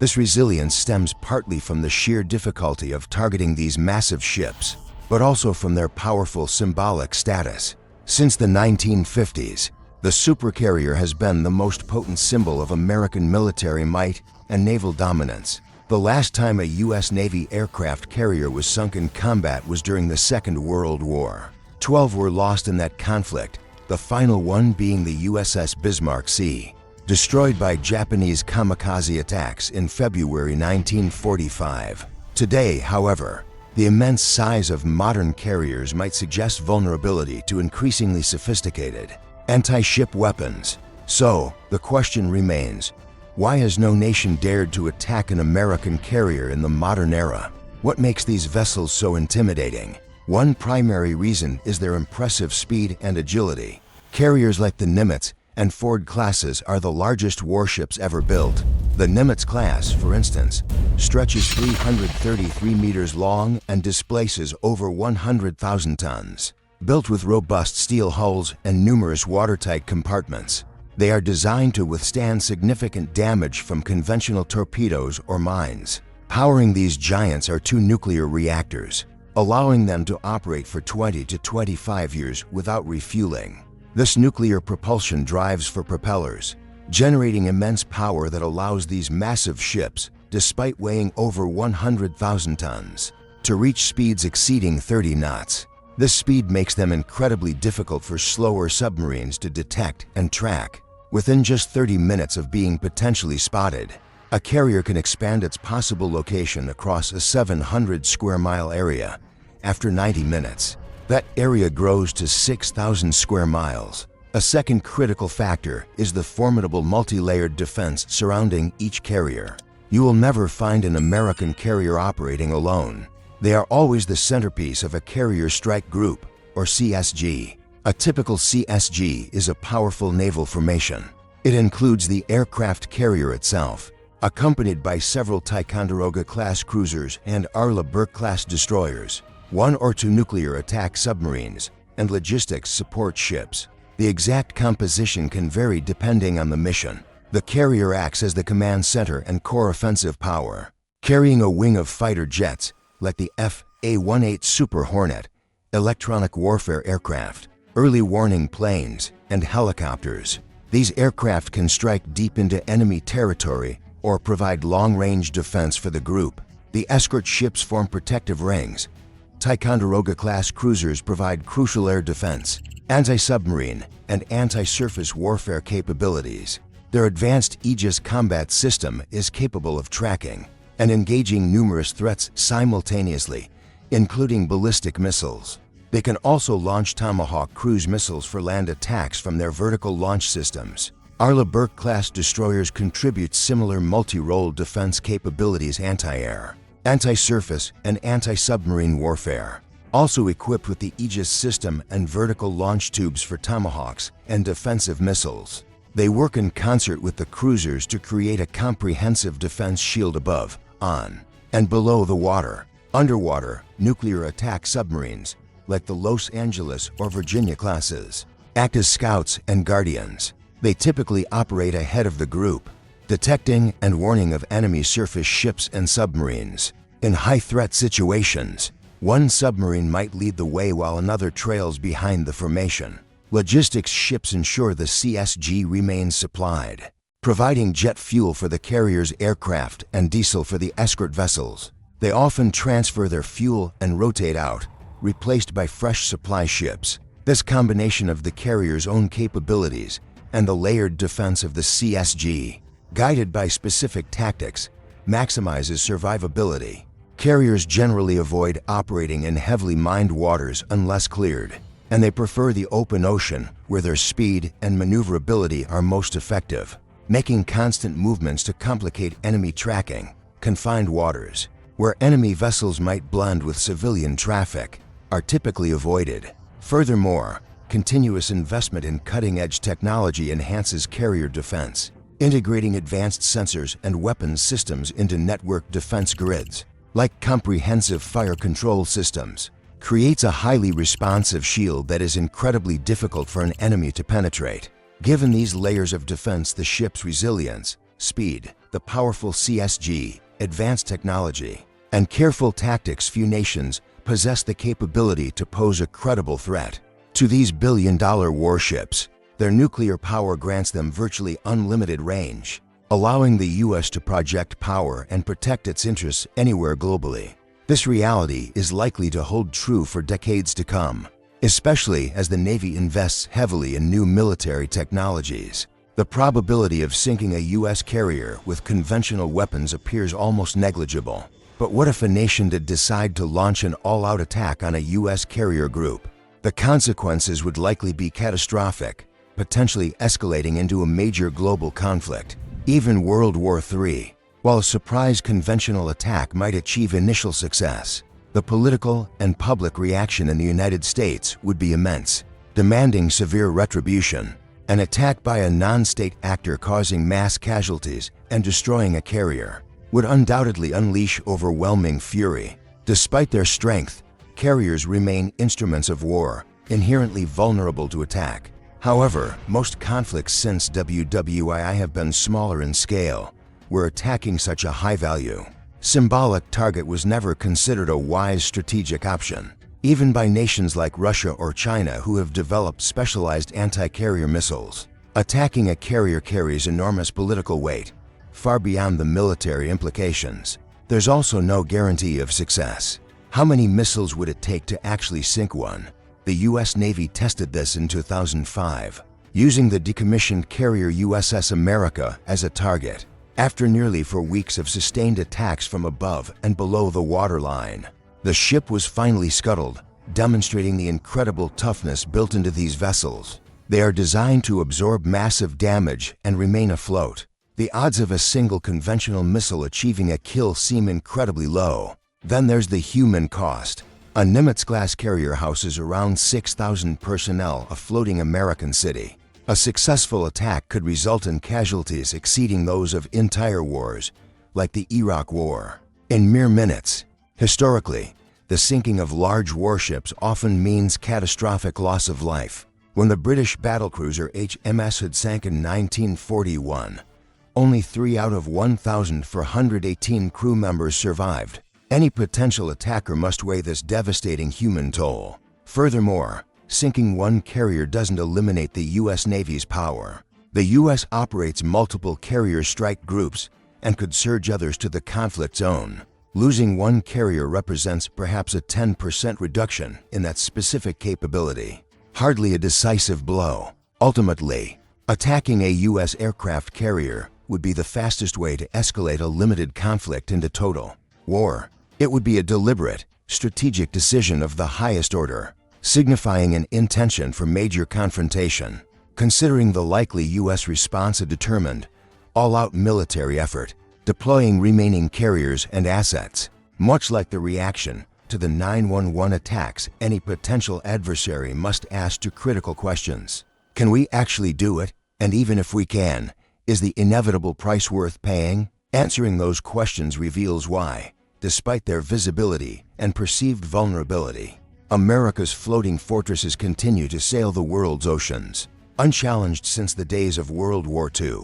This resilience stems partly from the sheer difficulty of targeting these massive ships, but also from their powerful symbolic status. Since the 1950s, the supercarrier has been the most potent symbol of American military might and naval dominance. The last time a U.S. Navy aircraft carrier was sunk in combat was during the Second World War. 12 were lost in that conflict, the final one being the USS Bismarck Sea, destroyed by Japanese kamikaze attacks in February 1945. Today, however, the immense size of modern carriers might suggest vulnerability to increasingly sophisticated anti-ship weapons. So, the question remains, why has no nation dared to attack an American carrier in the modern era? What makes these vessels so intimidating? One primary reason is their impressive speed and agility. Carriers like the Nimitz and Ford classes are the largest warships ever built. The Nimitz class, for instance, stretches 333 meters long and displaces over 100,000 tons. Built with robust steel hulls and numerous watertight compartments, they are designed to withstand significant damage from conventional torpedoes or mines. Powering these giants are two nuclear reactors, allowing them to operate for 20 to 25 years without refueling. This nuclear propulsion drives for propellers, generating immense power that allows these massive ships, despite weighing over 100,000 tons, to reach speeds exceeding 30 knots. This speed makes them incredibly difficult for slower submarines to detect and track. Within just 30 minutes of being potentially spotted, a carrier can expand its possible location across a 700 square mile area. After 90 minutes, that area grows to 6,000 square miles. A second critical factor is the formidable multi-layered defense surrounding each carrier. You will never find an American carrier operating alone. They are always the centerpiece of a Carrier Strike Group, or CSG. A typical CSG is a powerful naval formation. It includes the aircraft carrier itself, accompanied by several Ticonderoga-class cruisers and Arleigh Burke-class destroyers, one or two nuclear attack submarines, and logistics support ships. The exact composition can vary depending on the mission. The carrier acts as the command center and core offensive power, carrying a wing of fighter jets like the F/A-18 Super Hornet, electronic warfare aircraft, early warning planes, and helicopters. These aircraft can strike deep into enemy territory or provide long-range defense for the group. The escort ships form protective rings. Ticonderoga-class cruisers provide crucial air defense, anti-submarine, and anti-surface warfare capabilities. Their advanced Aegis combat system is capable of tracking and engaging numerous threats simultaneously, including ballistic missiles. They can also launch Tomahawk cruise missiles for land attacks from their vertical launch systems. Arleigh Burke-class destroyers contribute similar multi-role defense capabilities: anti-air, anti-surface, and anti-submarine warfare. Also equipped with the Aegis system and vertical launch tubes for Tomahawks and defensive missiles. They work in concert with the cruisers to create a comprehensive defense shield above, on, and below the water. Underwater, nuclear attack submarines, like the Los Angeles or Virginia classes, act as scouts and guardians. They typically operate ahead of the group, detecting and warning of enemy surface ships and submarines. In high-threat situations, one submarine might lead the way while another trails behind the formation. Logistics ships ensure the CSG remains supplied, providing jet fuel for the carrier's aircraft and diesel for the escort vessels. They often transfer their fuel and rotate out, replaced by fresh supply ships. This combination of the carrier's own capabilities and the layered defense of the CSG, guided by specific tactics, maximizes survivability. Carriers generally avoid operating in heavily mined waters unless cleared, and they prefer the open ocean where their speed and maneuverability are most effective. Making constant movements to complicate enemy tracking. Confined waters, where enemy vessels might blend with civilian traffic, are typically avoided. Furthermore, continuous investment in cutting-edge technology enhances carrier defense, integrating advanced sensors and weapons systems into network defense grids, like comprehensive fire control systems, creates a highly responsive shield that is incredibly difficult for an enemy to penetrate. Given these layers of defense, the ship's resilience, speed, the powerful CSG, advanced technology, and careful tactics, few nations possess the capability to pose a credible threat. To these billion-dollar warships, their nuclear power grants them virtually unlimited range, allowing the U.S. to project power and protect its interests anywhere globally. This reality is likely to hold true for decades to come, especially as the Navy invests heavily in new military technologies. The probability of sinking a U.S. carrier with conventional weapons appears almost negligible. But what if a nation did decide to launch an all-out attack on a U.S. carrier group? The consequences would likely be catastrophic, potentially escalating into a major global conflict, even World War III. While a surprise conventional attack might achieve initial success, the political and public reaction in the United States would be immense, demanding severe retribution. An attack by a non-state actor causing mass casualties and destroying a carrier would undoubtedly unleash overwhelming fury. Despite their strength, carriers remain instruments of war, inherently vulnerable to attack. However, most conflicts since WWII have been smaller in scale, where attacking such a high-value, symbolic target was never considered a wise strategic option, even by nations like Russia or China who have developed specialized anti-carrier missiles. Attacking a carrier carries enormous political weight, far beyond the military implications. There's also no guarantee of success. How many missiles would it take to actually sink one? The U.S. Navy tested this in 2005, using the decommissioned carrier USS America as a target. After nearly 4 weeks of sustained attacks from above and below the waterline, the ship was finally scuttled, demonstrating the incredible toughness built into these vessels. They are designed to absorb massive damage and remain afloat. The odds of a single conventional missile achieving a kill seem incredibly low. Then there's the human cost. A Nimitz-class carrier houses around 6,000 personnel, a floating American city. A successful attack could result in casualties exceeding those of entire wars, like the Iraq War, in mere minutes. Historically, the sinking of large warships often means catastrophic loss of life. When the British battlecruiser HMS Hood sank in 1941, only 3 out of 1,418 crew members survived. Any potential attacker must weigh this devastating human toll. Furthermore, sinking one carrier doesn't eliminate the U.S. Navy's power. The U.S. operates multiple carrier strike groups and could surge others to the conflict zone. Losing one carrier represents perhaps a 10% reduction in that specific capability. Hardly a decisive blow. Ultimately, attacking a U.S. aircraft carrier would be the fastest way to escalate a limited conflict into total war. It would be a deliberate, strategic decision of the highest order, signifying an intention for major confrontation. Considering the likely U.S. response, a determined, all-out military effort, deploying remaining carriers and assets. Much like the reaction to the 9/11 attacks, any potential adversary must ask 2 critical questions. Can we actually do it? And even if we can, is the inevitable price worth paying? Answering those questions reveals why, despite their visibility and perceived vulnerability, America's floating fortresses continue to sail the world's oceans, unchallenged since the days of World War II.